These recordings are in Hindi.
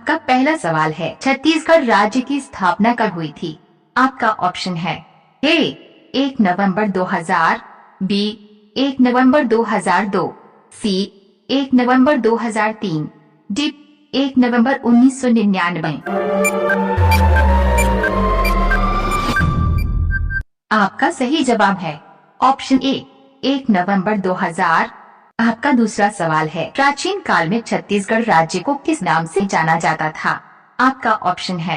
आपका पहला सवाल है, छत्तीसगढ़ राज्य की स्थापना कब हुई थी? आपका ऑप्शन है ए 1 नवंबर 2000, बी 1 नवंबर 2002, सी 1 नवंबर 2003, डी 1 नवंबर 1999। आपका सही जवाब है ऑप्शन ए 1 नवंबर 2000। आपका दूसरा सवाल है, प्राचीन काल में छत्तीसगढ़ राज्य को किस नाम से जाना जाता था? आपका ऑप्शन है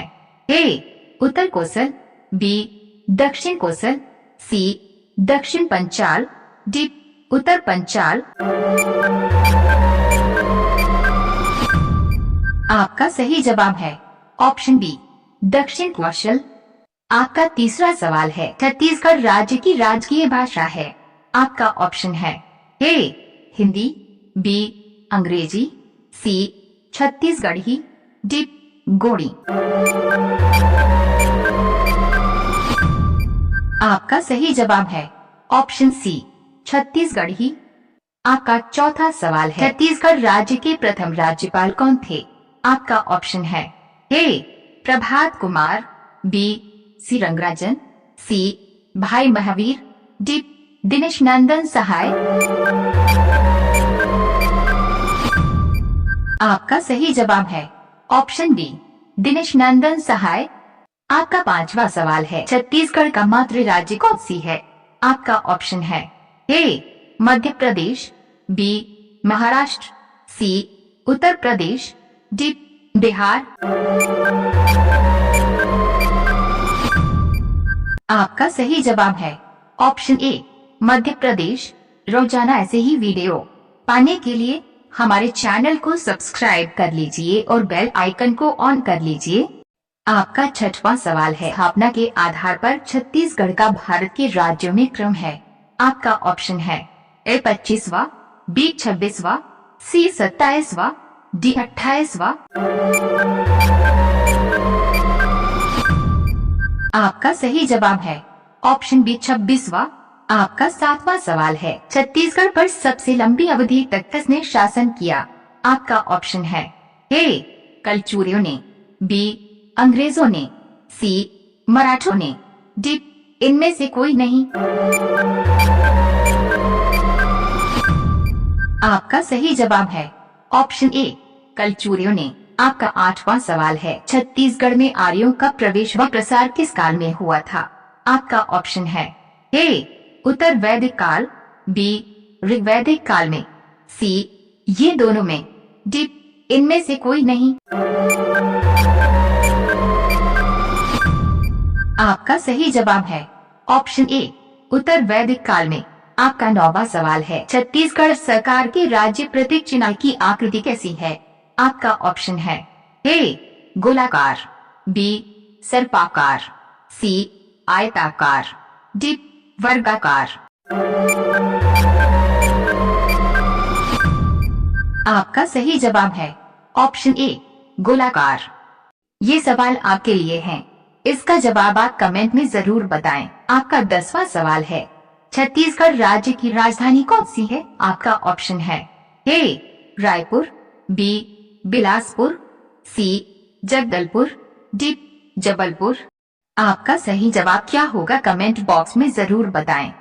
ए उत्तर कोसल, बी दक्षिण कोसल, सी दक्षिण पंचाल, डी उत्तर पंचाल। आपका सही जवाब है ऑप्शन बी दक्षिण कौशल। आपका तीसरा सवाल है, छत्तीसगढ़ राज्य की राजकीय भाषा है। आपका ऑप्शन है ए हिंदी, बी अंग्रेजी, सी छत्तीसगढ़ी, डी गोड़ी। आपका सही जवाब है ऑप्शन सी छत्तीसगढ़ी। आपका चौथा सवाल है, छत्तीसगढ़ राज्य के प्रथम राज्यपाल कौन थे? आपका ऑप्शन है ए प्रभात कुमार, बी सी रंगराजन, सी भाई महावीर, डी दिनेश नंदन सहाय। आपका सही जवाब है ऑप्शन डी दिनेश नंदन सहाय। आपका पांचवा सवाल है, छत्तीसगढ़ का मातृ राज्य कौन सी है? आपका ऑप्शन है ए मध्य प्रदेश, बी महाराष्ट्र, सी उत्तर प्रदेश, डी बिहार। आपका सही जवाब है ऑप्शन ए मध्य प्रदेश। रोजाना ऐसे ही वीडियो पाने के लिए हमारे चैनल को सब्सक्राइब कर लीजिए और बेल आइकन को ऑन कर लीजिए। आपका छठवां सवाल है, स्थापना के आधार पर छत्तीसगढ़ का भारत के राज्यों में क्रम है। आपका ऑप्शन है ए 25वां, बी 26वां, सी 27वां, डी 28वां। आपका सही जवाब है ऑप्शन बी 26वां। आपका सातवां सवाल है, छत्तीसगढ़ पर सबसे लंबी अवधि तक किसने शासन किया? आपका ऑप्शन है ए कलचुरियों ने, बी अंग्रेजों ने, सी मराठों ने, डी इनमें से कोई नहीं। आपका सही जवाब है ऑप्शन ए कलचुरियों ने। आपका आठवां सवाल है, छत्तीसगढ़ में आर्यों का प्रवेश व प्रसार किस काल में हुआ था? आपका ऑप्शन है ए उत्तर वैदिक काल, बी ऋग्वैदिक काल में, सी ये दोनों में, डी इनमें से कोई नहीं। आपका सही जवाब है ऑप्शन ए उत्तर वैदिक काल में। आपका नौवां सवाल है, छत्तीसगढ़ सरकार के राज्य प्रतीक चिन्ह की आकृति कैसी है? आपका ऑप्शन है ए गोलाकार, बी सर्पाकार, सी आयताकार, डी वर्गाकार। आपका सही जवाब है ऑप्शन ए गोलाकार। ये सवाल आपके लिए है, इसका जवाब आप कमेंट में जरूर बताएं। आपका 10वां सवाल है, छत्तीसगढ़ राज्य की राजधानी कौन सी है? आपका ऑप्शन है ए रायपुर, बी बिलासपुर, सी जगदलपुर, डी जबलपुर। आपका सही जवाब क्या होगा कमेंट बॉक्स में जरूर बताएं।